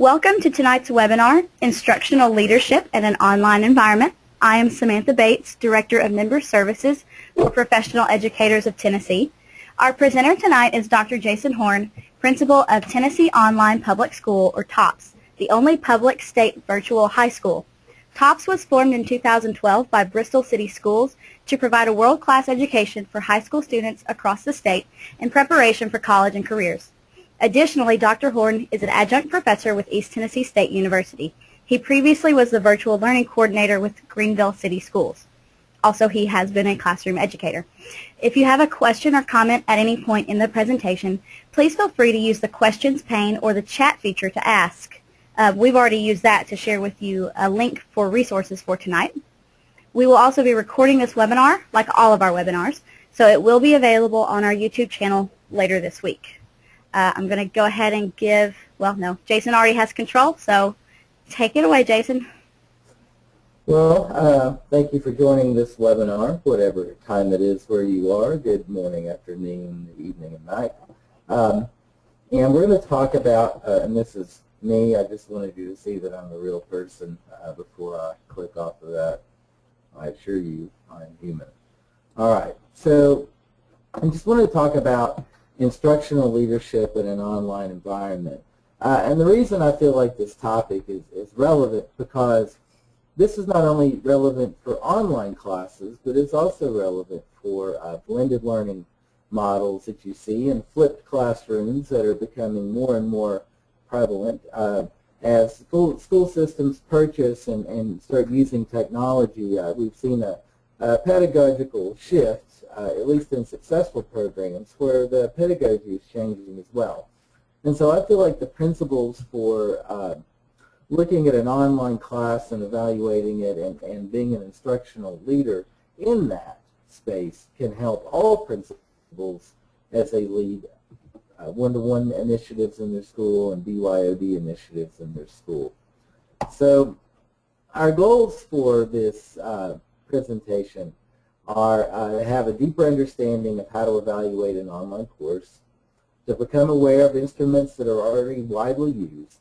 Welcome to tonight's webinar, Instructional Leadership in an Online Environment. I am Samantha Bates, Director of Member Services for Professional Educators of Tennessee. Our presenter tonight is Dr. Jason Horn, Principal of Tennessee Online Public School, or TOPS, the only public state virtual high school. TOPS was formed in 2012 by Bristol City Schools to provide a world-class education for high school students across the state in preparation for college and careers. Additionally, Dr. Horn is an adjunct professor with East Tennessee State University. He previously was the virtual learning coordinator with Greenville City Schools. Also, he has been a classroom educator. If you have a question or comment at any point in the presentation, please feel free to use the questions pane or the chat feature to ask. We've already used that to share with you a link for resources for tonight. We will also be recording this webinar, like all of our webinars, so it will be available on our YouTube channel later this week. I'm going to go ahead and give, well, no, Jason already has control, so take it away, Jason. Well, thank you for joining this webinar, whatever time it is where you are. Good morning, afternoon, evening, and night. And we're going to talk about, and this is me, I just wanted you to see that I'm a real person before I click off of that. I assure you I'm human. All right, so I just want to talk about instructional leadership in an online environment. And the reason I feel like this topic is relevant because this is not only relevant for online classes, but it's also relevant for blended learning models that you see and flipped classrooms that are becoming more and more prevalent as school systems purchase and start using technology. We've seen a pedagogical shift, at least in successful programs, where the pedagogy is changing as well. And so I feel like the principles for looking at an online class and evaluating it and being an instructional leader in that space can help all principals as they lead one-to-one initiatives in their school and BYOD initiatives in their school. So our goals for this presentation are to have a deeper understanding of how to evaluate an online course, to become aware of instruments that are already widely used.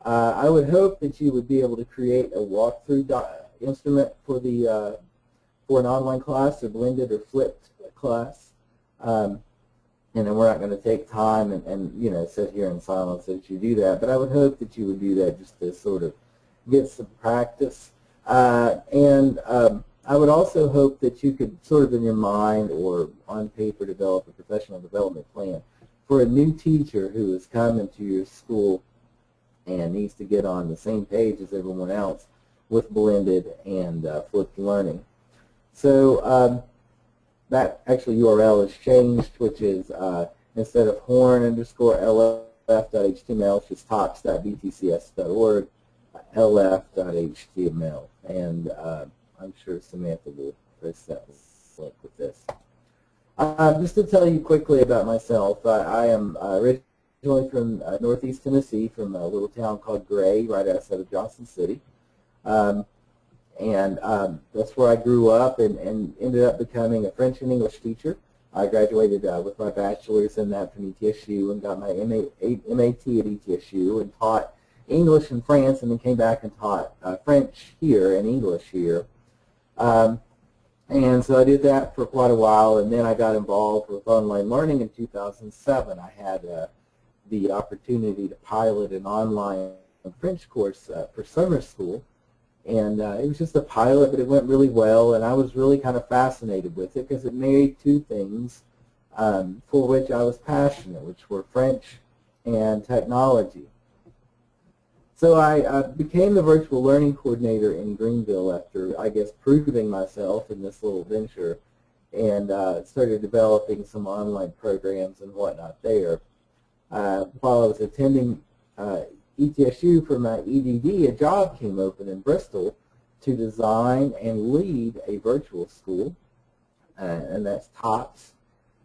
I would hope that you would be able to create a walkthrough instrument for an online class, or blended or flipped class. And then we're not going to take time and sit here in silence as you do that, but I would hope that you would do that just to sort of get some practice. I would also hope that you could sort of in your mind or on paper develop a professional development plan for a new teacher who has come into your school and needs to get on the same page as everyone else with blended and flipped learning. So that actually URL has changed, which is instead of horn_lf.html, it's just tops.btcs.org, lf.html. And I'm sure Samantha will press that link with this. Just to tell you quickly about myself, I am originally from Northeast Tennessee, from a little town called Gray, right outside of Johnson City. That's where I grew up and ended up becoming a French and English teacher. I graduated with my bachelor's in that from ETSU and got my MAT at ETSU and taught English in France, and then came back and taught French here and English here. And so I did that for quite a while, and then I got involved with online learning in 2007. I had the opportunity to pilot an online French course for summer school, and it was just a pilot, but it went really well, and I was really kind of fascinated with it because it married two things for which I was passionate, which were French and technology. So I became the virtual learning coordinator in Greenville after, I guess, proving myself in this little venture, and started developing some online programs and whatnot there. While I was attending ETSU for my EDD, a job came open in Bristol to design and lead a virtual school, and that's TOPS.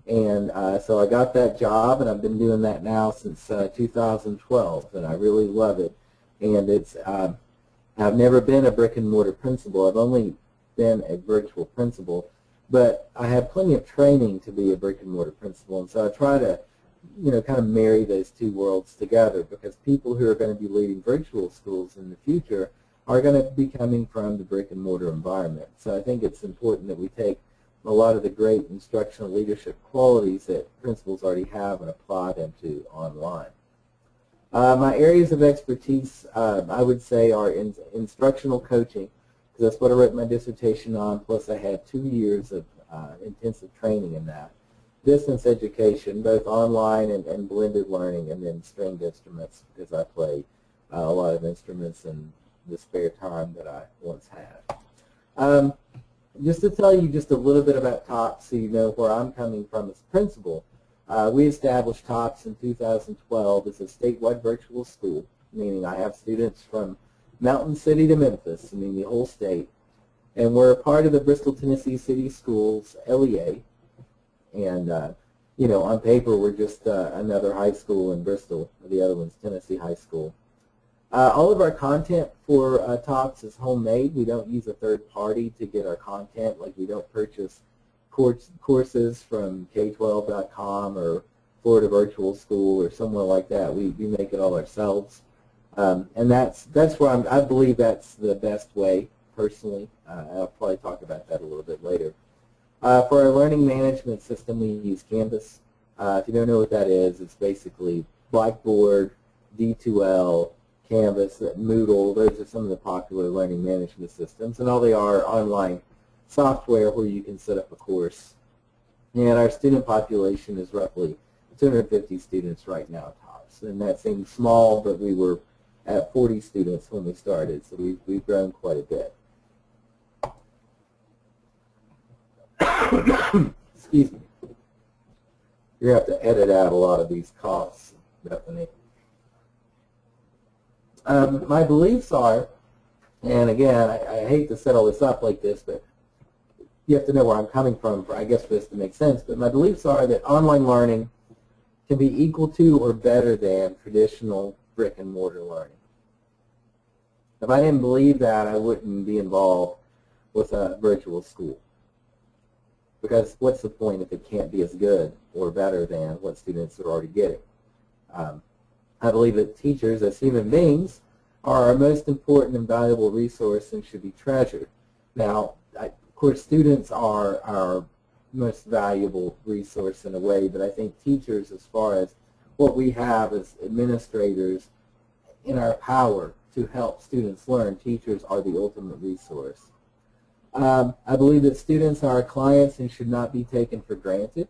And so I got that job, and I've been doing that now since 2012, and I really love it. And it's I've never been a brick and mortar principal. I've only been a virtual principal, but I have plenty of training to be a brick and mortar principal, and so I try to kind of marry those two worlds together, because people who are going to be leading virtual schools in the future are going to be coming from the brick and mortar environment. So I think it's important that we take a lot of the great instructional leadership qualities that principals already have and apply them to online. My areas of expertise, I would say, are in instructional coaching, because that's what I wrote my dissertation on, plus I had 2 years of intensive training in that. Distance education, both online and blended learning, and then stringed instruments, because I play a lot of instruments in the spare time that I once had. Just to tell you just a little bit about TOPS so you know where I'm coming from as principal, we established TOPS in 2012 as a statewide virtual school, meaning I have students from Mountain City to Memphis, meaning the whole state, and we're a part of the Bristol, Tennessee City Schools LEA, and on paper we're just another high school in Bristol. The other one's Tennessee High School. All of our content for TOPS is homemade. We don't use a third party to get our content. Like, we don't purchase courses from K12.com or Florida Virtual School or somewhere like that. We make it all ourselves, and that's where I believe that's the best way personally. I'll probably talk about that a little bit later. For our learning management system, we use Canvas. If you don't know what that is, it's basically Blackboard, D2L, Canvas, Moodle. Those are some of the popular learning management systems, and all they are online software where you can set up a course. And our student population is roughly 250 students right now at TOPS, and that seems small, but we were at 40 students when we started, so we've grown quite a bit. Excuse me. You're going to have to edit out a lot of these coughs, Bethany. My beliefs are, and again, I hate to set all this up like this, but you have to know where I'm coming from, I guess, for this to make sense. But my beliefs are that online learning can be equal to or better than traditional brick and mortar learning. If I didn't believe that, I wouldn't be involved with a virtual school. Because what's the point if it can't be as good or better than what students are already getting? I believe that teachers, as human beings, are our most important and valuable resource and should be treasured. Now, of course, students are our most valuable resource in a way, but I think teachers, as far as what we have as administrators in our power to help students learn, teachers are the ultimate resource. I believe that students are our clients and should not be taken for granted.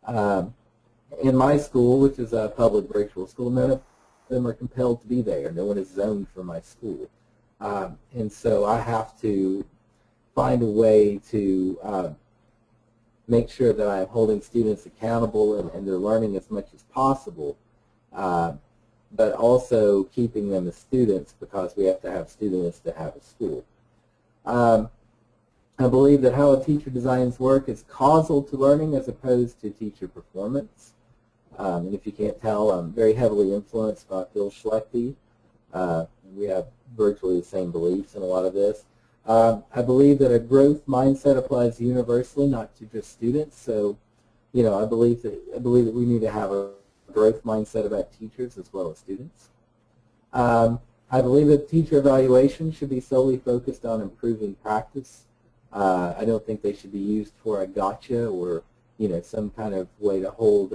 In my school, which is a public virtual school, none of them are compelled to be there. No one is zoned for my school. And so I have to find a way to make sure that I'm holding students accountable and they're learning as much as possible, but also keeping them as students, because we have to have students to have a school. I believe that how a teacher designs work is causal to learning as opposed to teacher performance. And if you can't tell, I'm very heavily influenced by Phil Schlechte. We have virtually the same beliefs in a lot of this. I believe that a growth mindset applies universally, not to just students. So, I believe that we need to have a growth mindset about teachers as well as students. I believe that teacher evaluation should be solely focused on improving practice. I don't think they should be used for a gotcha or some kind of way to hold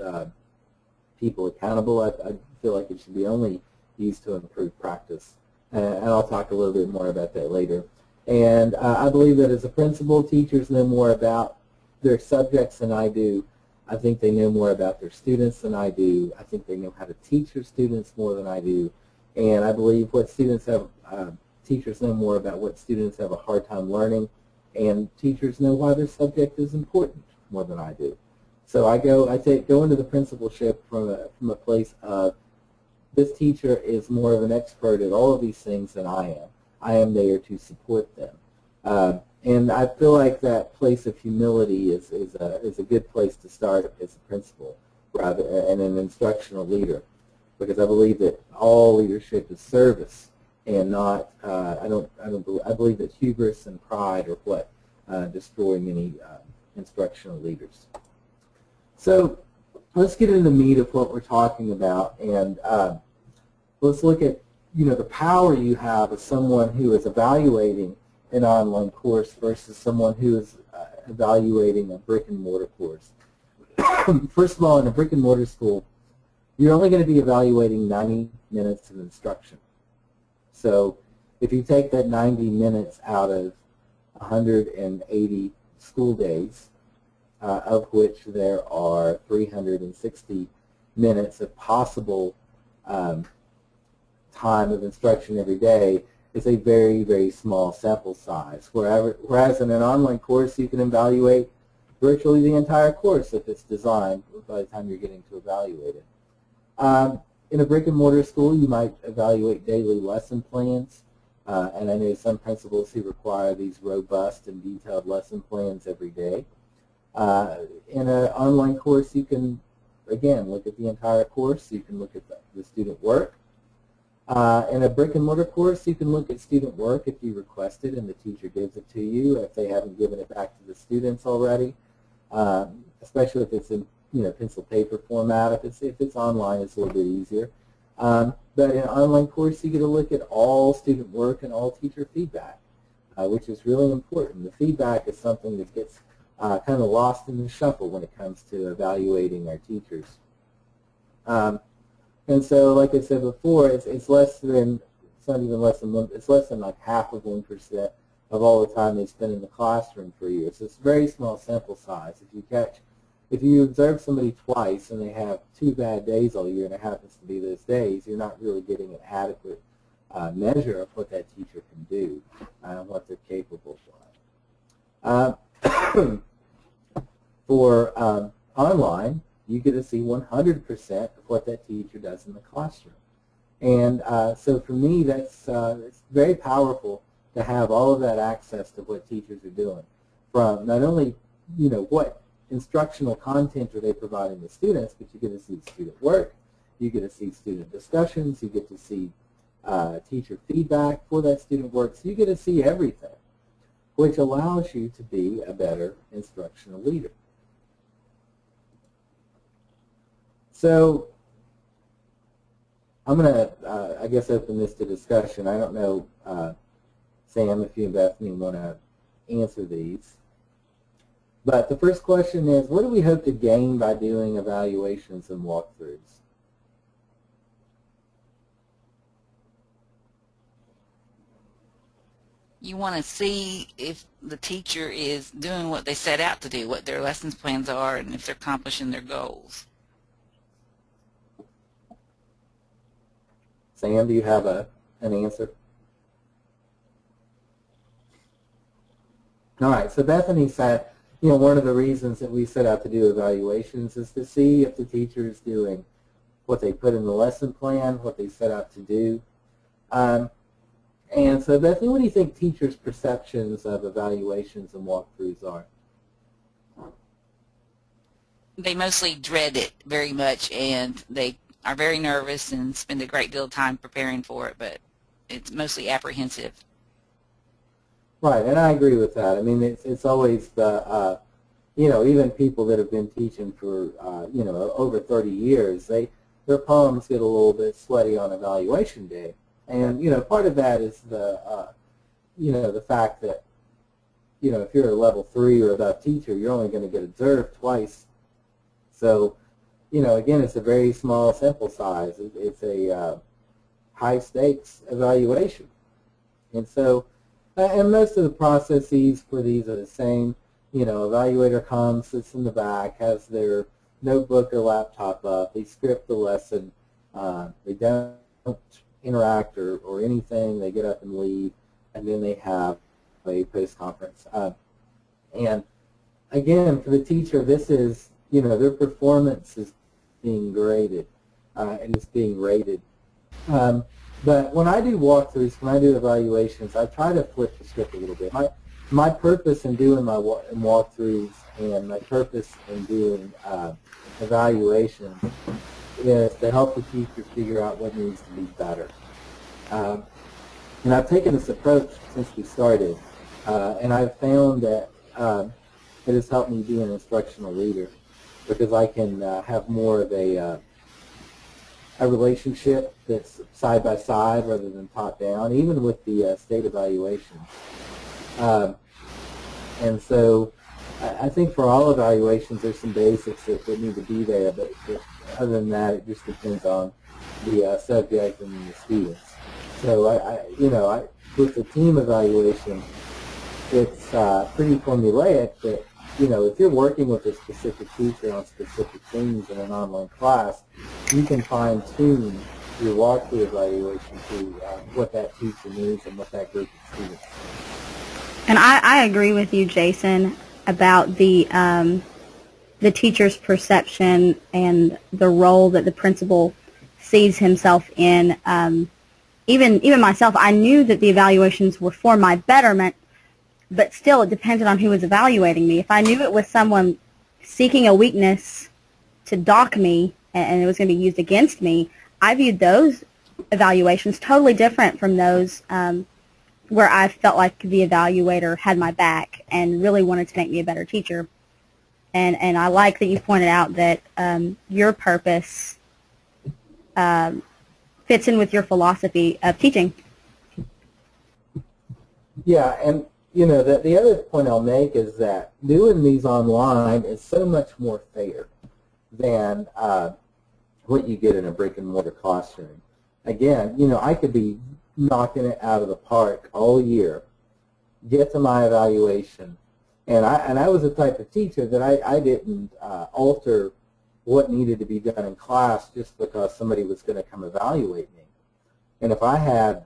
people accountable. I feel like it should be only used to improve practice, and I'll talk a little bit more about that later. And I believe that as a principal, teachers know more about their subjects than I do. I think they know more about their students than I do. I think they know how to teach their students more than I do. And I believe what students have, teachers know more about what students have a hard time learning, and teachers know why their subject is important more than I do. So I go into the principalship from a place of, this teacher is more of an expert at all of these things than I am. I am there to support them. And I feel like that place of humility is a good place to start as a principal and an instructional leader, because I believe that all leadership is service and not, I believe that hubris and pride are what destroy many instructional leaders. So let's get into the meat of what we're talking about, and let's look at the power you have as someone who is evaluating an online course versus someone who is evaluating a brick-and-mortar course. First of all, in a brick-and-mortar school, you're only going to be evaluating 90 minutes of instruction. So if you take that 90 minutes out of 180 school days, of which there are 360 minutes of possible time of instruction every day, is a very, very small sample size. Whereas in an online course, you can evaluate virtually the entire course if it's designed by the time you're getting to evaluate it. In a brick-and-mortar school, you might evaluate daily lesson plans, and I know some principals who require these robust and detailed lesson plans every day. In an online course, you can, again, look at the entire course. You can look at the student work. In a brick-and-mortar course, you can look at student work if you request it and the teacher gives it to you, if they haven't given it back to the students already, especially if it's in pencil paper format. If it's online, it's a little bit easier. But in an online course, you get to look at all student work and all teacher feedback, which is really important. The feedback is something that gets kind of lost in the shuffle when it comes to evaluating our teachers. And so, like I said before, it's less than, it's not even less than one, it's less than like half of 1% of all the time they spend in the classroom for you. So it's a very small sample size. If you observe somebody twice and they have 2 bad days all year and it happens to be those days, you're not really getting an adequate measure of what that teacher can do and what they're capable of. For online, you get to see 100% of what that teacher does in the classroom. And so for me, it's very powerful to have all of that access to what teachers are doing, from not only what instructional content are they providing the students, but you get to see student work, you get to see student discussions, you get to see teacher feedback for that student work, so you get to see everything, which allows you to be a better instructional leader. So I'm going to, I guess, open this to discussion. I don't know, Sam, if you and Bethany want to answer these. But the first question is, what do we hope to gain by doing evaluations and walkthroughs? You want to see if the teacher is doing what they set out to do, what their lessons plans are, and if they're accomplishing their goals. Sam, do you have an answer? All right, so Bethany said, one of the reasons that we set out to do evaluations is to see if the teacher is doing what they put in the lesson plan, what they set out to do. And so, Bethany, what do you think teachers' perceptions of evaluations and walkthroughs are? They mostly dread it very much, and they are very nervous and spend a great deal of time preparing for it, but it's mostly apprehensive. Right, and I agree with that. I mean, it's always the, even people that have been teaching for, over 30 years, their palms get a little bit sweaty on evaluation day. And, part of that is the, the fact that, if you're a level 3 or above teacher, you're only going to get observed twice. So, again, it's a very small sample size. It's a high-stakes evaluation. And so, and most of the processes for these are the same. Evaluator comes, sits in the back, has their notebook or laptop up. They script the lesson. They don't interact or anything. They get up and leave, and then they have a post-conference. And again, for the teacher, this is, their performance is being graded, and it's being rated. But when I do walkthroughs, when I do evaluations, I try to flip the script a little bit. My purpose in doing my walkthroughs and my purpose in doing evaluations is to help the teacher figure out what needs to be better. And I've taken this approach since we started, and I've found that it has helped me be an instructional leader. because I can have more of a relationship that's side by side rather than top down, even with the state evaluations. And so I think for all evaluations, there's some basics that need to be there, but other than that, it just depends on the subject and the students. So with the team evaluation, it's pretty formulaic that, if you're working with a specific teacher on specific things in an online class, you can fine-tune your walkthrough evaluation to what that teacher needs and what that group of students needs. And I agree with you, Jason, about the teacher's perception and the role that the principal sees himself in. Even myself, I knew that the evaluations were for my betterment, but still it depended on who was evaluating me. If I knew it was someone seeking a weakness to dock me and it was going to be used against me, I viewed those evaluations totally different from those where I felt like the evaluator had my back and really wanted to make me a better teacher. And I like that you pointed out that your purpose fits in with your philosophy of teaching. Yeah, and the other point I'll make is that doing these online is so much more fair than what you get in a brick-and-mortar classroom. Again, I could be knocking it out of the park all year, get to my evaluation, and I was the type of teacher that I didn't alter what needed to be done in class just because somebody was going to come evaluate me. And if I had,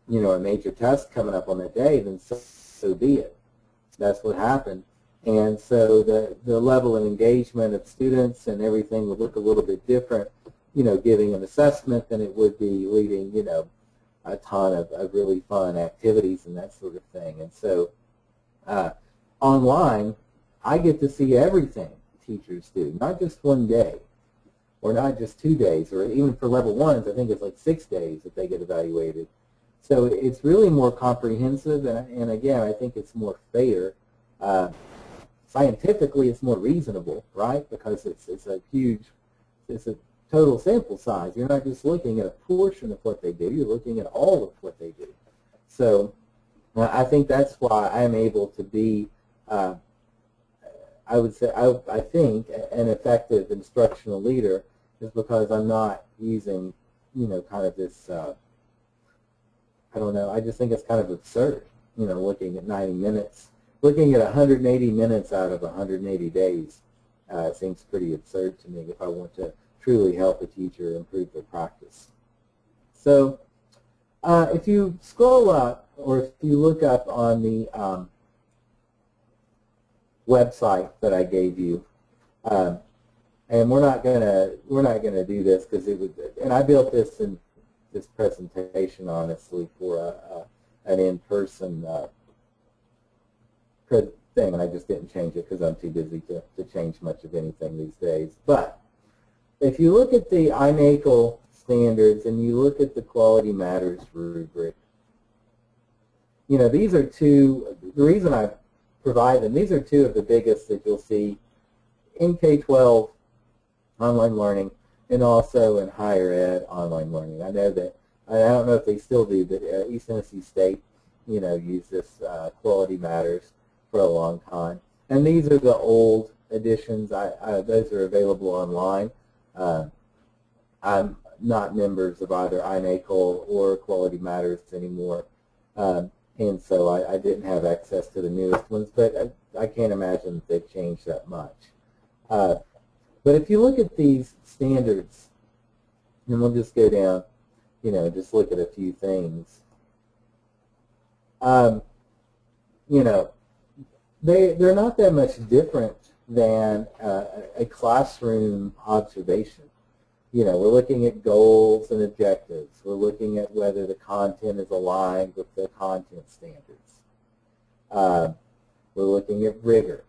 a major test coming up on that day, then so be it. That's what happened. And so the level of engagement of students and everything would look a little bit different, giving an assessment than it would be leading, a ton of really fun activities and that sort of thing. And so online, I get to see everything teachers do, not just one day or not just 2 days, or even for level ones, I think it's like 6 days that they get evaluated. So it's really more comprehensive, and again, I think it's more fair. Scientifically, it's more reasonable, right? Because it's a total sample size. You're not just looking at a portion of what they do, you're looking at all of what they do. So I think that's why I'm able to be, I would say, I think, an effective instructional leader is because I'm not using, kind of this, I don't know, I just think it's kind of absurd, looking at 90 minutes. Looking at 180 minutes out of 180 days seems pretty absurd to me if I want to truly help a teacher improve their practice. So if you scroll up, or if you look up on the website that I gave you, and we're not gonna do this because it would, and I built this presentation honestly for an in-person thing, and I just didn't change it because I'm too busy to change much of anything these days. But if you look at the INACOL standards and you look at the Quality Matters rubric, these are two, the reason I provide them, these are two of the biggest that you'll see in K-12 online learning and also in higher ed online learning. I know that, I don't know if they still do, but East Tennessee State, use this Quality Matters for a long time. And these are the old editions. Those are available online. I'm not members of either INACOL or Quality Matters anymore, and so I didn't have access to the newest ones, but I can't imagine that they've changed that much. But if you look at these standards, and we'll just go down, just look at a few things. They're not that much different than a classroom observation. We're looking at goals and objectives. We're looking at whether the content is aligned with the content standards. We're looking at rigor.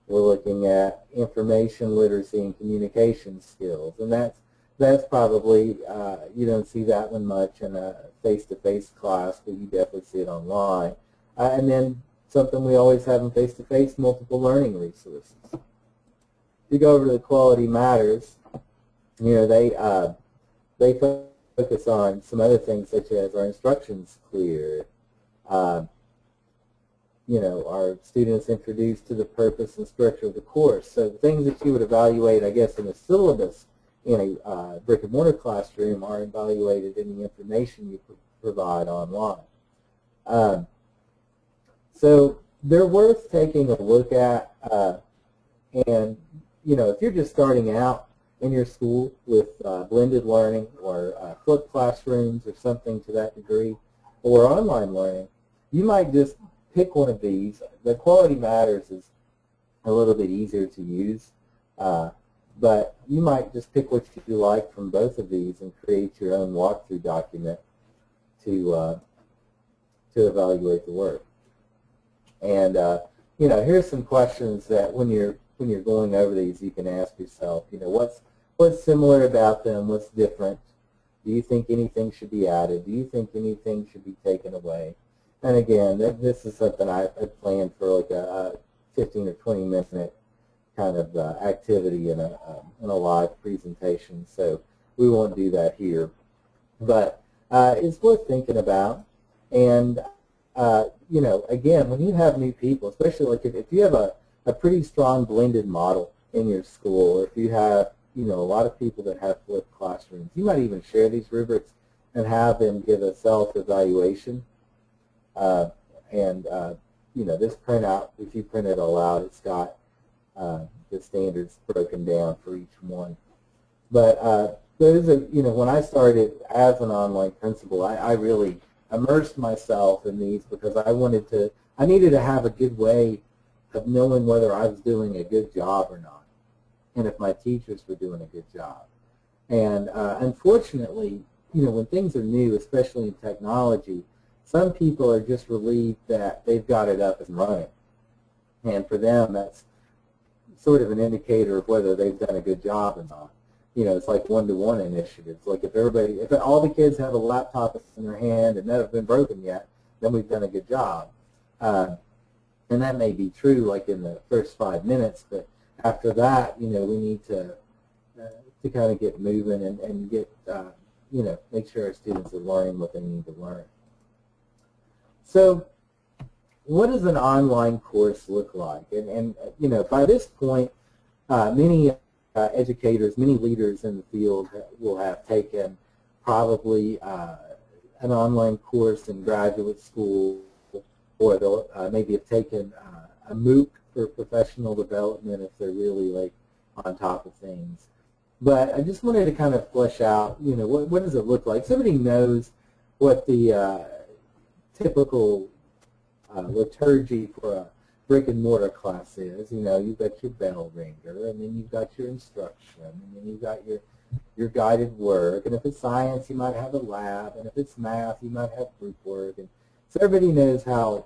We're looking at information literacy and communication skills, and that's probably, you don't see that one much in a face-to-face class, but you definitely see it online. And then something we always have in face-to-face, multiple learning resources. you go over to the quality matters, you know, they focus on some other things such as are instructions clear, you know, are students introduced to the purpose and structure of the course. So the things that you would evaluate, I guess, in a syllabus in a brick-and-mortar classroom are evaluated in the information you provide online. So they're worth taking a look at, and, you know, if you're just starting out in your school with blended learning or flipped classrooms or something to that degree, or online learning, you might just pick one of these. The Quality Matters is a little bit easier to use, but you might just pick what you like from both of these and create your own walkthrough document to evaluate the work. And you know, here's some questions that when you're going over these, you can ask yourself. You know, what's similar about them? What's different? Do you think anything should be added? Do you think anything should be taken away? And again, this is something I planned for like a 15 or 20 minute kind of activity in a live presentation. So we won't do that here, but it's worth thinking about. And you know, again, when you have new people, especially like if you have a pretty strong blended model in your school, or if you have, you know, a lot of people that have flipped classrooms, you might even share these rubrics and have them give a self-evaluation. You know, this printout, if you print it all out, it's got the standards broken down for each one. But those are, you know, when I started as an online principal, I really immersed myself in these because I needed to have a good way of knowing whether I was doing a good job or not, and if my teachers were doing a good job. And unfortunately, you know, when things are new, especially in technology, some people are just relieved that they've got it up and running. And for them, that's sort of an indicator of whether they've done a good job or not. You know, it's like one-to-one initiatives. Like if all the kids have a laptop in their hand and none have been broken yet, then we've done a good job. And that may be true like in the first 5 minutes, but after that, you know, we need to kind of get moving and get, you know, make sure our students are learning what they need to learn. So what does an online course look like? And you know, by this point, many educators, many leaders in the field will have taken probably an online course in graduate school, or they'll maybe have taken a MOOC for professional development if they're really like on top of things. But I just wanted to kind of flesh out, you know, what does it look like? Somebody knows what the typical liturgy for a brick-and-mortar class is. You know, you've got your bell ringer, and then you've got your instruction, and then you've got your guided work. And if it's science, you might have a lab, and if it's math, you might have group work. And so everybody knows how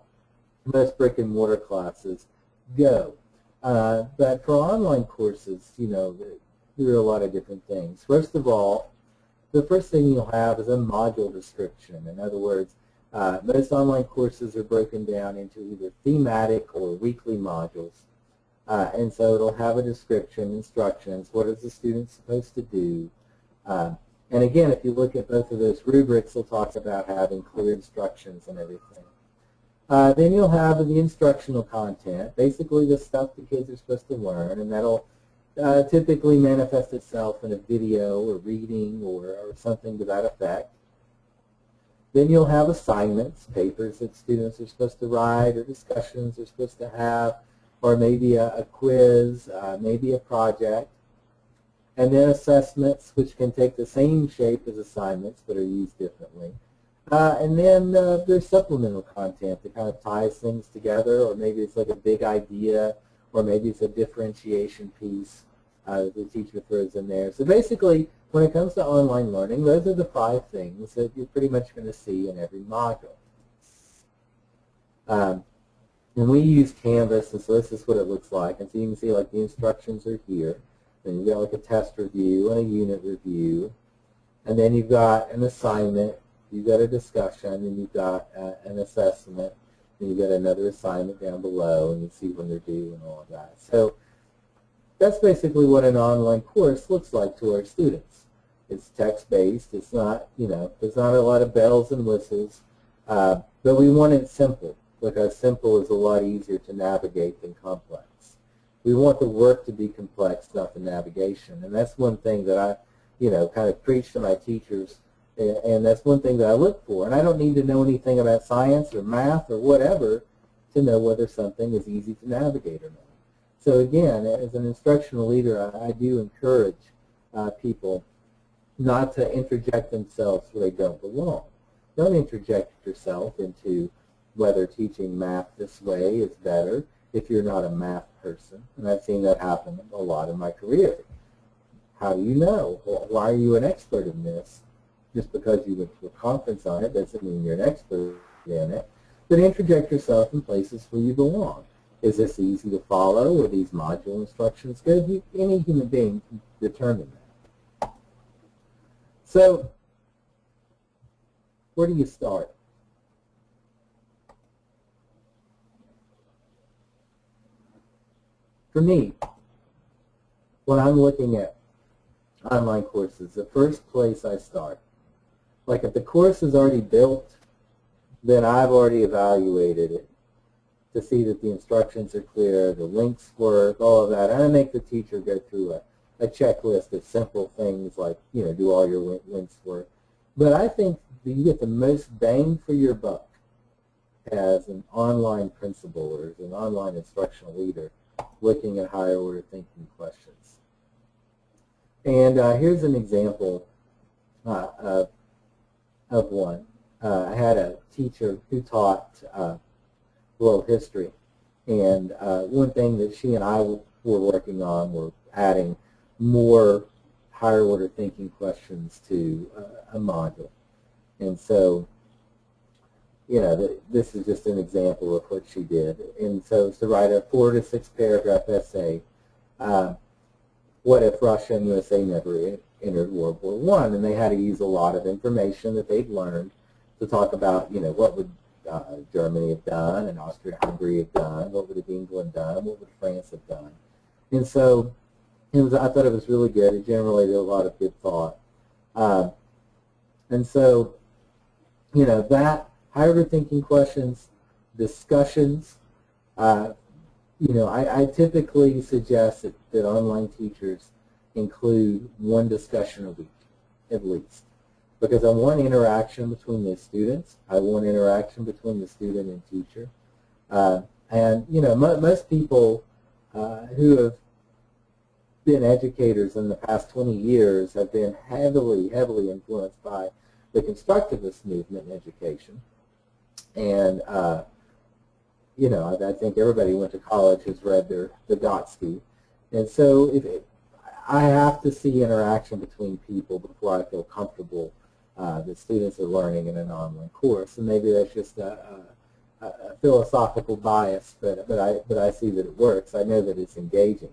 most brick-and-mortar classes go. But for online courses, you know, there are a lot of different things. First of all, the first thing you'll have is a module description. In other words, most online courses are broken down into either thematic or weekly modules. And so it'll have a description, instructions, what is the student supposed to do. And again, if you look at both of those rubrics, they'll talk about having clear instructions and everything. Then you'll have the instructional content, basically the stuff the kids are supposed to learn, and that'll typically manifest itself in a video or reading or something to that effect. Then you'll have assignments, papers that students are supposed to write, or discussions they're supposed to have, or maybe a quiz, maybe a project. And then assessments, which can take the same shape as assignments but are used differently. And then there's supplemental content that kind of ties things together, or maybe it's like a big idea, or maybe it's a differentiation piece that the teacher throws in there. So basically, when it comes to online learning, those are the 5 things that you're pretty much going to see in every module. And we use Canvas, and so this is what it looks like. And so you can see like the instructions are here. Then you've got like a test review and a unit review. And then you've got an assignment, you've got a discussion, and you've got an assessment, and you've got another assignment down below, and you see when they're due and all of that. So that's basically what an online course looks like to our students. It's text-based. It's not, there's not a lot of bells and whistles, but we want it simple because simple is a lot easier to navigate than complex. We want the work to be complex, not the navigation, and that's one thing that I, kind of preach to my teachers, and that's one thing that I look for. And I don't need to know anything about science or math or whatever to know whether something is easy to navigate or not. So again, as an instructional leader, I do encourage people not to interject themselves where they don't belong. Don't interject yourself into whether teaching math this way is better if you're not a math person. And I've seen that happen a lot in my career. How do you know? Well, why are you an expert in this? Just because you went to a conference on it doesn't mean you're an expert in it. But interject yourself in places where you belong. Is this easy to follow? Are these module instructions good? Any human being can determine that. So, where do you start? For me, when I'm looking at online courses, the first place I start, like if the course is already built, then I've already evaluated it to see that the instructions are clear, the links work, all of that. And I make the teacher go through a checklist of simple things like, do all your links work. But I think that you get the most bang for your buck as an online principal or as an online instructional leader looking at higher order thinking questions. And here's an example of one. I had a teacher who taught world history, and one thing that she and I were working on were adding more higher order thinking questions to a module. And so, this is just an example of what she did. And so it's to write a 4 to 6 paragraph essay, what if Russia and USA never entered World War I? And they had to use a lot of information that they'd learned to talk about, what would Germany have done and Austria-Hungary have done, what would have England done, what would France have done. And so I thought it was really good. It generated a lot of good thought. And so, that higher order thinking questions, discussions, I typically suggest that online teachers include one discussion a week, at least. Because I want interaction between the students. I want interaction between the student and teacher. And, most people who have been educators in the past 20 years have been heavily, heavily influenced by the constructivist movement in education. And, I think everybody who went to college has read the Dotsky. And so I have to see interaction between people before I feel comfortable that students are learning in an online course. And maybe that's just a philosophical bias, but I see that it works. I know that it's engaging.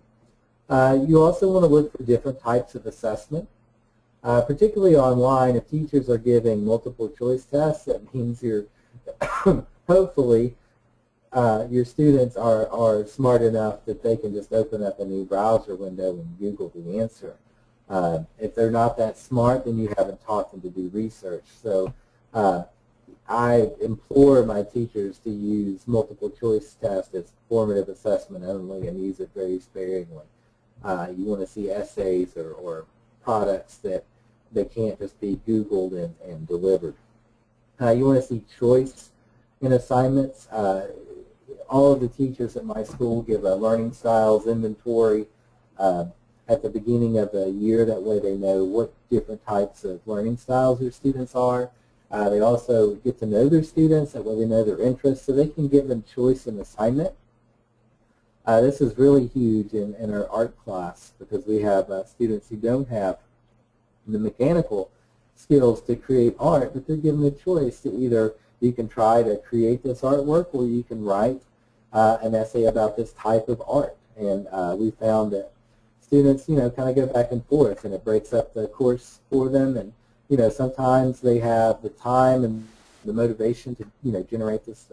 You also want to look for different types of assessment. Particularly online, if teachers are giving multiple choice tests, that means you're hopefully your students are smart enough that they can just open up a new browser window and Google the answer. If they're not that smart, then you haven't taught them to do research. So I implore my teachers to use multiple choice tests as formative assessment only and use it very sparingly. You want to see essays or products that they can't just be Googled and delivered. You want to see choice in assignments. All of the teachers at my school give a learning styles inventory at the beginning of the year. That way they know what different types of learning styles their students are. They also get to know their students. That way they know their interests, so they can give them choice in assignment. This is really huge in our art class because we have students who don't have the mechanical skills to create art, but they're given a choice to either you can try to create this artwork or you can write an essay about this type of art. And we found that students, kind of go back and forth, and it breaks up the course for them. And, sometimes they have the time and the motivation to, generate this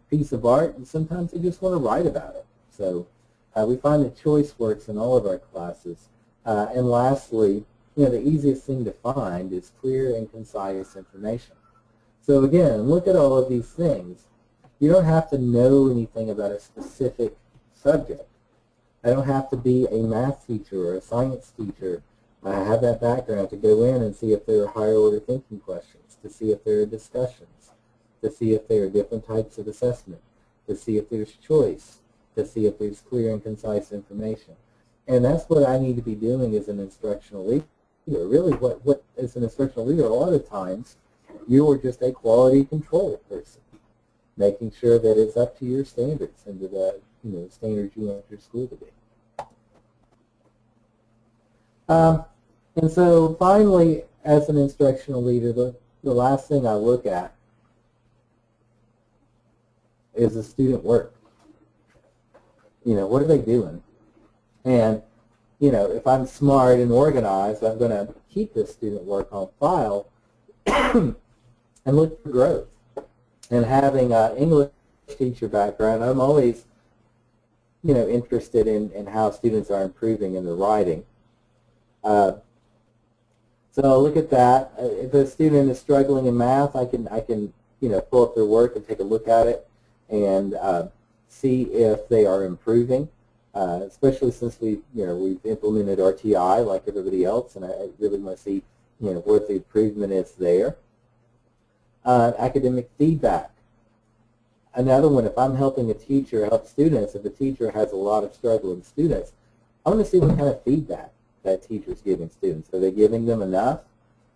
piece of art, and sometimes they just want to write about it. So We find that choice works in all of our classes. And lastly, the easiest thing to find is clear and concise information. So again, look at all of these things. You don't have to know anything about a specific subject. I don't have to be a math teacher or a science teacher. I have that background to go in and see if there are higher order thinking questions, to see if there are discussions, to see if there are different types of assessment, to see if there's choice, to see if there's clear and concise information. And that's what I need to be doing as an instructional leader. Really, what as an instructional leader, a lot of times, you're just a quality control person, making sure that it's up to your standards and to the standards you want your school to be. And so finally, as an instructional leader, the last thing I look at is the student work. What are they doing? And, if I'm smart and organized, I'm going to keep this student work on file and look for growth. And having an English teacher background, I'm always, interested in how students are improving in their writing. So I'll look at that. If a student is struggling in math, I can pull up their work and take a look at it and see if they are improving. Especially since we've implemented RTI like everybody else, and I really want to see what the improvement is there. Academic feedback. Another one, if I'm helping a teacher help students, if a teacher has a lot of struggling students, I want to see what kind of feedback that teacher is giving students. Are they giving them enough?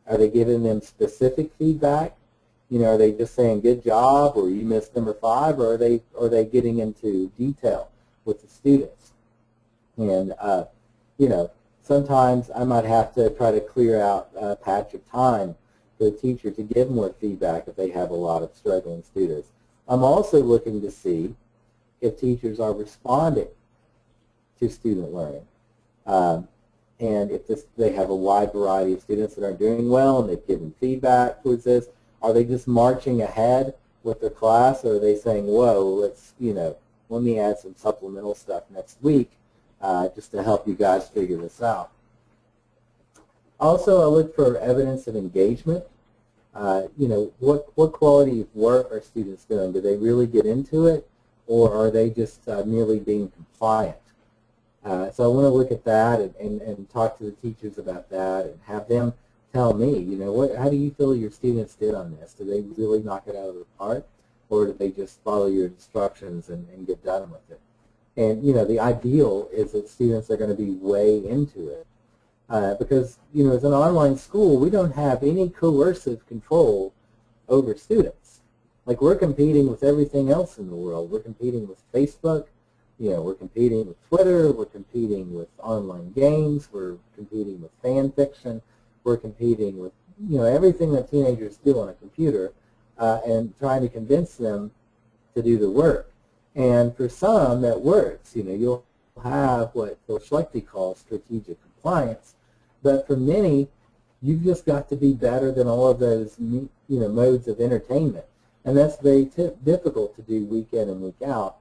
Are they giving them specific feedback? Are they just saying good job or you missed number 5, or are they getting into detail with the students? And sometimes I might have to try to clear out a patch of time for the teacher to give more feedback if they have a lot of struggling students. I'm also looking to see if teachers are responding to student learning. And if they have a wide variety of students that aren't doing well and they've given feedback towards this, are they just marching ahead with their class, or are they saying, whoa, let's, let me add some supplemental stuff next week just to help you guys figure this out. Also, I look for evidence of engagement. What quality of work are students doing? Do they really get into it, or are they just merely being compliant? So I want to look at that and talk to the teachers about that and have them tell me, how do you feel your students did on this? Do they really knock it out of the park, or do they just follow your instructions and get done with it? And, the ideal is that students are going to be way into it. Because, as an online school, we don't have any coercive control over students. Like, we're competing with everything else in the world. We're competing with Facebook. We're competing with Twitter. We're competing with online games. We're competing with fan fiction. We're competing with, everything that teenagers do on a computer and trying to convince them to do the work. And for some, that works. You'll have what Phil Schlechte calls strategic compliance. But for many, you've just got to be better than all of those, modes of entertainment. And that's very difficult to do week in and week out.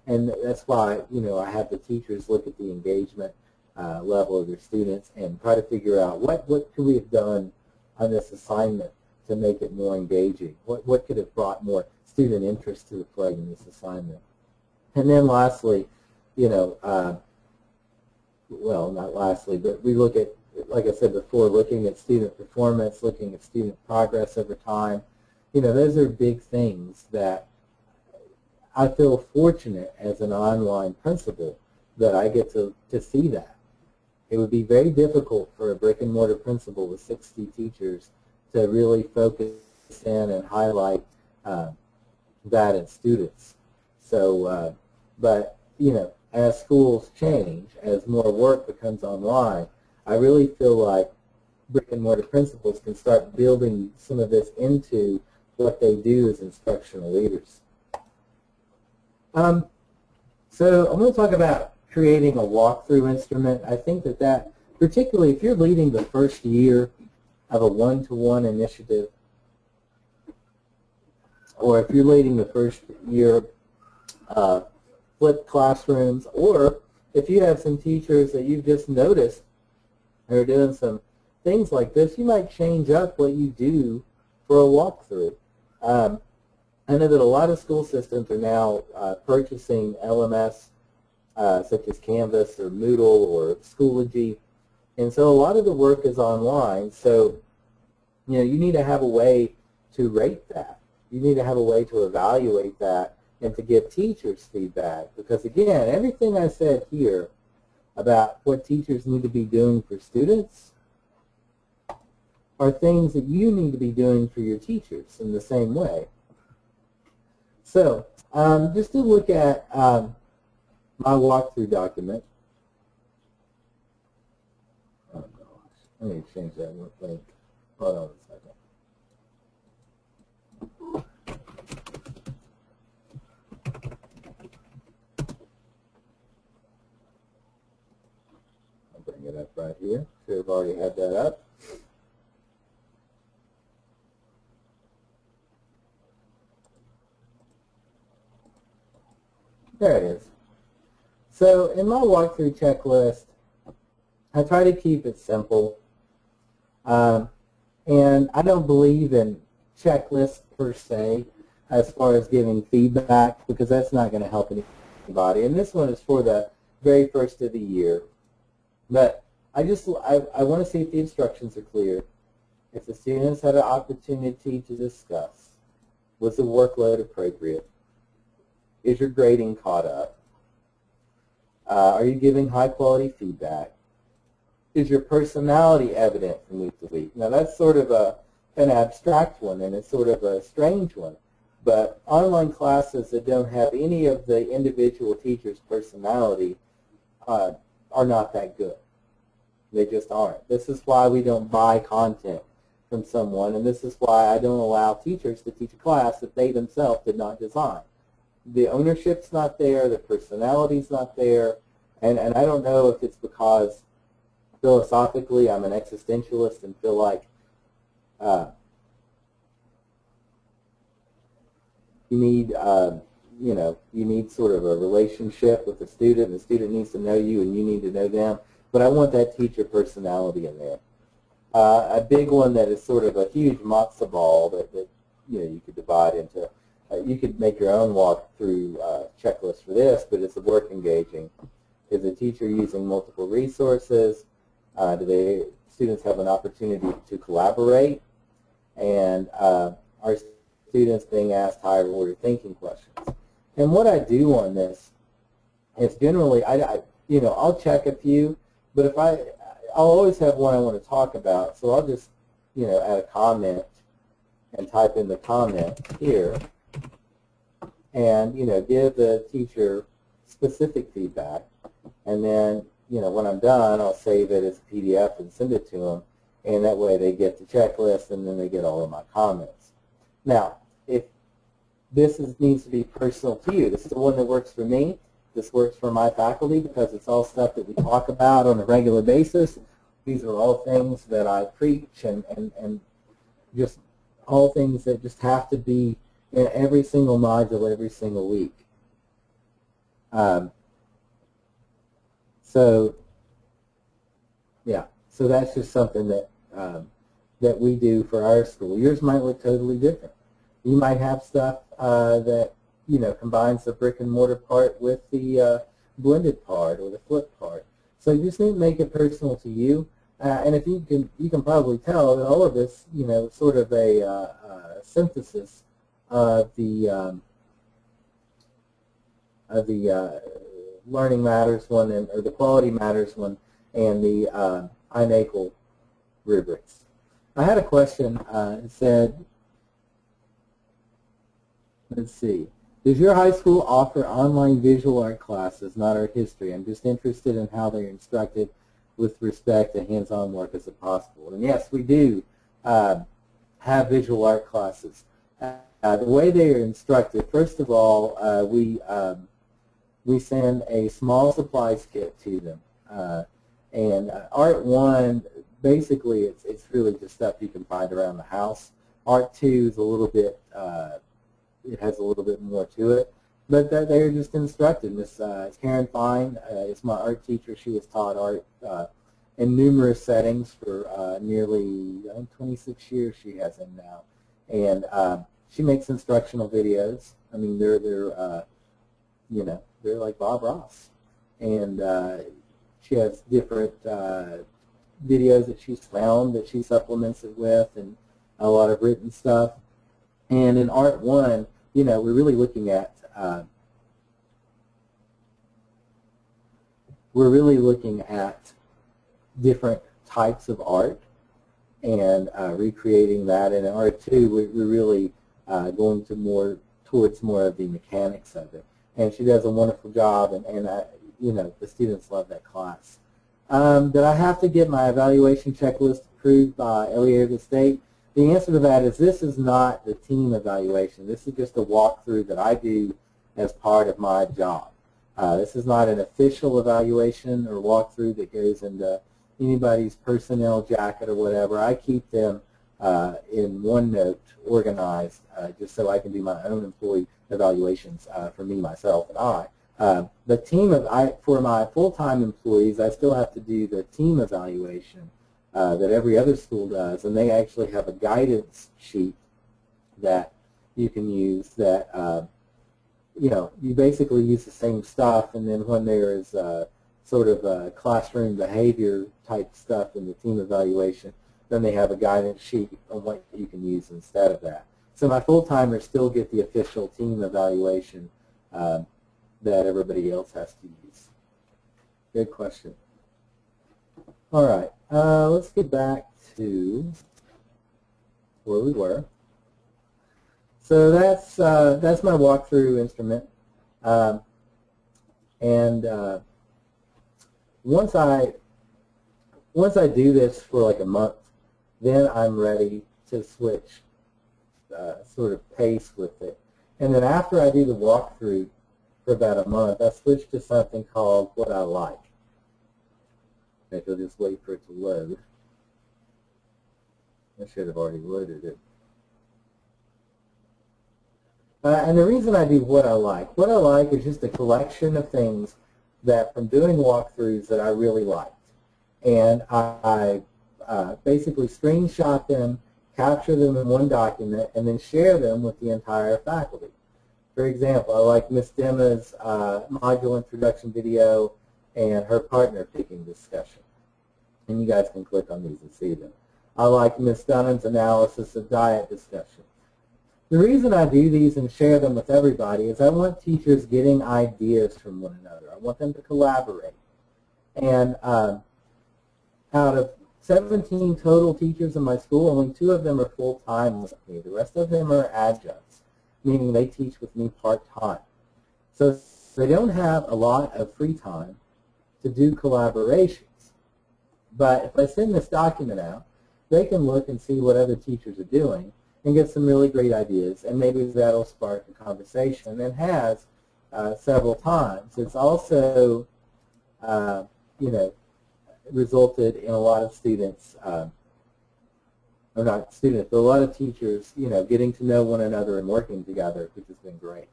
And that's why, I have the teachers look at the engagement level of their students and try to figure out what could we have done on this assignment to make it more engaging? What could have brought more student interest to the play in this assignment? And then lastly, well, not lastly, but we look at, like I said before, looking at student performance, looking at student progress over time. Those are big things that I feel fortunate as an online principal that I get to see that. It would be very difficult for a brick and mortar principal with 60 teachers to really focus in and highlight that in students. So, but, as schools change, as more work becomes online, I really feel like brick and mortar principals can start building some of this into what they do as instructional leaders. So I'm going to talk about creating a walkthrough instrument. I think that particularly if you're leading the first year of a one-to-one initiative, or if you're leading the first year flipped classrooms, or if you have some teachers that you've just noticed are doing some things like this, you might change up what you do for a walkthrough. I know that a lot of school systems are now purchasing LMS such as Canvas or Moodle or Schoology, and so a lot of the work is online. So you need to have a way to rate that. You need to have a way to evaluate that and to give teachers feedback, because again, everything I said here about what teachers need to be doing for students are things that you need to be doing for your teachers in the same way. So just to look at my walkthrough document. Oh gosh, let me change that link. Hold on a second. I'll bring it up right here. Should have already had that up. There it is. So in my walkthrough checklist, I try to keep it simple. And I don't believe in checklists per se as far as giving feedback, because that's not going to help anybody. And this one is for the very first of the year. But I want to see if the instructions are clear, if the students had an opportunity to discuss, was the workload appropriate? Is your grading caught up? Are you giving high-quality feedback? Is your personality evident from week to week? Now, that's sort of an abstract one, and it's sort of a strange one. But online classes that don't have any of the individual teacher's personality are not that good. They just aren't. This is why we don't buy content from someone, and this is why I don't allow teachers to teach a class that they themselves did not design. The ownership's not there, the personality's not there, and I don't know if it's because philosophically I'm an existentialist and feel like you need sort of a relationship with the student. The student needs to know you and you need to know them, but I want that teacher personality in there. A big one that is sort of a huge matzo ball that you could divide into. You could make your own walkthrough checklist for this, but it's a work engaging. Is the teacher using multiple resources? Do students have an opportunity to collaborate? And are students being asked higher order thinking questions? And what I do on this is generally, I'll check a few, but if I'll always have one I want to talk about, so I'll just, add a comment and type in the comment here. And give the teacher specific feedback, and then when I'm done, I'll save it as a PDF and send it to them, and that way they get the checklist and then they get all of my comments. Now, if this needs to be personal to you, this is the one that works for me. This works for my faculty because it's all stuff that we talk about on a regular basis. These are all things that I preach and just all things that just have to be in every single module every single week. So that's just something that that we do for our school. Yours might look totally different. You might have stuff that combines the brick and mortar part with the blended part or the flipped part. So you just need to make it personal to you. And if you can probably tell that all of this, sort of a synthesis of the Learning Matters one or the Quality Matters one and the iNACOL rubrics. I had a question. It said, let's see, does your high school offer online visual art classes, not art history? I'm just interested in how they're instructed with respect to hands-on work as possible. And yes, we do have visual art classes. The way they are instructed, first of all, we send a small supplies kit to them. And Art 1, basically, it's really just stuff you can find around the house. Art 2 is a little bit, it has a little bit more to it. but they are just instructed. Miss Karen Fine is my art teacher. She has taught art in numerous settings for nearly 26 years she has in now. And she makes instructional videos. I mean, they're you know, they're like Bob Ross. And she has different videos that she's found that she supplements it with, and a lot of written stuff. And in Art 1, you know, we're really looking at different types of art and recreating that. And in Art 2, we're really going to towards more of the mechanics of it. And she does a wonderful job, and you know, the students love that class. Did I have to get my evaluation checklist approved by Eliota State? The answer to that is this is not the team evaluation. This is just a walkthrough that I do as part of my job. This is not an official evaluation or walkthrough that goes into anybody's personnel jacket or whatever. I keep them in OneNote organized just so I can do my own employee evaluations for me, myself, and I. The team for my full-time employees, I still have to do the team evaluation that every other school does, and they actually have a guidance sheet that you can use that, you know, you basically use the same stuff, and then when there is sort of a classroom behavior type stuff in the team evaluation, then they have a guidance sheet on what you can use instead of that. So my full-timers still get the official team evaluation that everybody else has to use. Good question. All right, let's get back to where we were. So that's my walkthrough instrument, and once I do this for like a month, then I'm ready to switch sort of pace with it. And then after I do the walkthrough for about a month, I switch to something called What I Like. I will just wait for it to load. I should have already loaded it. And the reason I do What I Like is just a collection of things that from doing walkthroughs that I really liked. And I basically screenshot them, capture them in one document, and then share them with the entire faculty. For example, I like Miss Demma's module introduction video and her partner picking discussion. And you guys can click on these and see them. I like Miss Dunnan's analysis of diet discussion. The reason I do these and share them with everybody is I want teachers getting ideas from one another. I want them to collaborate. And out of 17 total teachers in my school, only 2 of them are full-time with me. The rest of them are adjuncts, meaning they teach with me part-time. So they don't have a lot of free time to do collaborations. But if I send this document out, they can look and see what other teachers are doing and get some really great ideas, and maybe that'll spark a conversation, and has several times. It's also, you know, resulted in a lot of students, or not students, but a lot of teachers, you know, getting to know one another and working together, which has been great.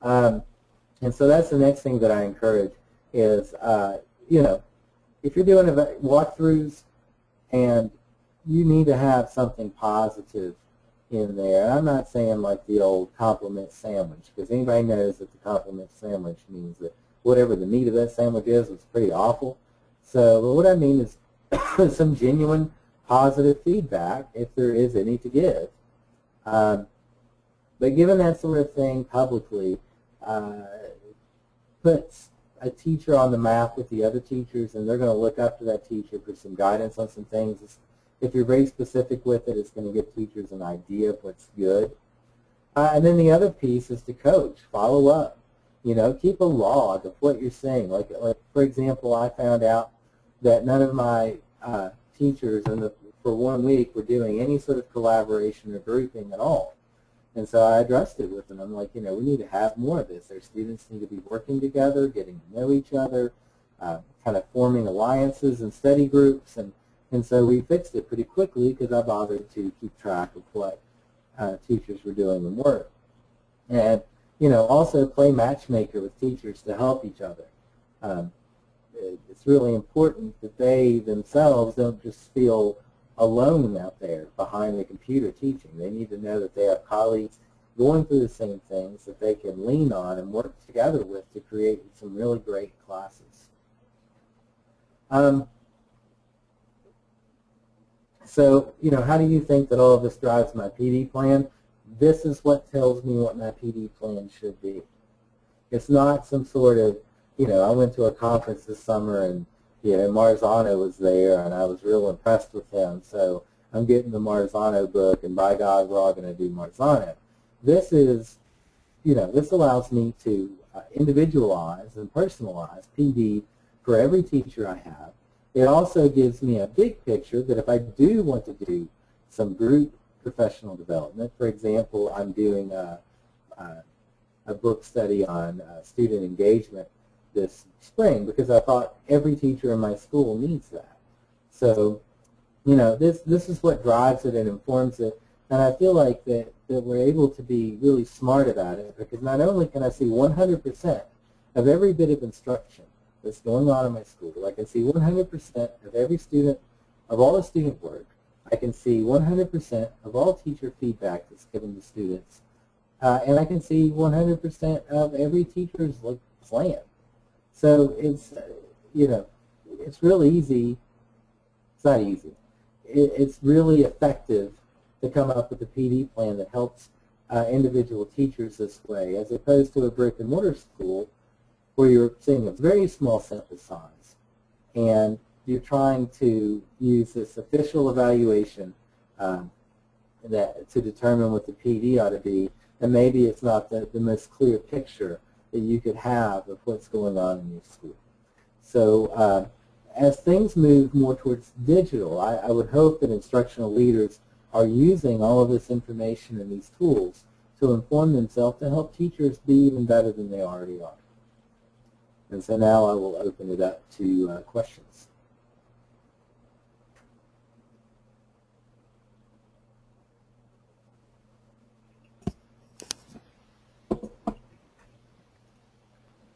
And so that's the next thing that I encourage is, you know, if you're doing walkthroughs and you need to have something positive in there. I'm not saying like the old compliment sandwich, because anybody knows that the compliment sandwich means that whatever the meat of that sandwich is pretty awful. So what I mean is some genuine positive feedback, if there is any to give. But given that sort of thing publicly puts a teacher on the map with the other teachers, and they're going to look up to that teacher for some guidance on some things. If you're very specific with it, it's going to give teachers an idea of what's good. And then the other piece is to coach, follow up. You know, keep a log of what you're saying. Like for example, I found out that none of my teachers for 1 week were doing any sort of collaboration or grouping at all. And so I addressed it with them. I'm like, you know, we need to have more of this. Our students need to be working together, getting to know each other, kind of forming alliances and study groups. And so we fixed it pretty quickly because I bothered to keep track of what teachers were doing and work. And, you know, also play matchmaker with teachers to help each other. It's really important that they themselves don't just feel alone out there behind the computer teaching. They need to know that they have colleagues going through the same things that they can lean on and work together with to create some really great classes. So, you know, how do you think that all of this drives my PD plan? This is what tells me what my PD plan should be. It's not some sort of, you know, I went to a conference this summer and, you know, Marzano was there and I was real impressed with him. So I'm getting the Marzano book and by God, we're all going to do Marzano. This is, you know, this allows me to individualize and personalize PD for every teacher I have. It also gives me a big picture that if I do want to do some group professional development, for example, I'm doing a book study on student engagement this spring because I thought every teacher in my school needs that. So, you know, this is what drives it and informs it, and I feel like that we're able to be really smart about it because not only can I see 100% of every bit of instruction that's going on in my school, I can see 100% of every student, of all the student work, I can see 100% of all teacher feedback that's given to students, and I can see 100% of every teacher's plan. So it's, you know, it's real easy. It's not easy. It's really effective to come up with a PD plan that helps individual teachers this way, as opposed to a brick and mortar school where you're seeing a very small sample size and you're trying to use this official evaluation that to determine what the PD ought to be, and maybe it's not the most clear picture that you could have of what's going on in your school. So as things move more towards digital, I would hope that instructional leaders are using all of this information and these tools to inform themselves to help teachers be even better than they already are. And so now I will open it up to questions.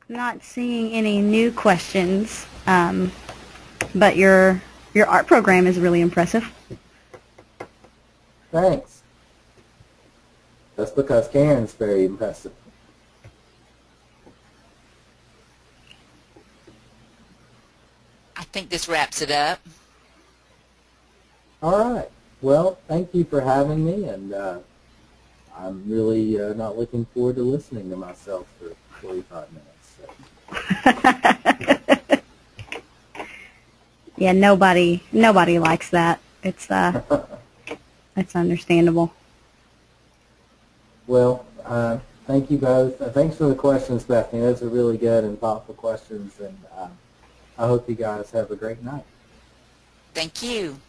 Not seeing any new questions, but your art program is really impressive. Thanks. That's because Karen's very impressive. I think this wraps it up. All right. Well, thank you for having me, and I'm really not looking forward to listening to myself for 45 minutes. So. Yeah, nobody likes that. It's it's understandable. Well, thank you both. Thanks for the questions, Bethany. Those are really good and thoughtful questions, and I hope you guys have a great night. Thank you.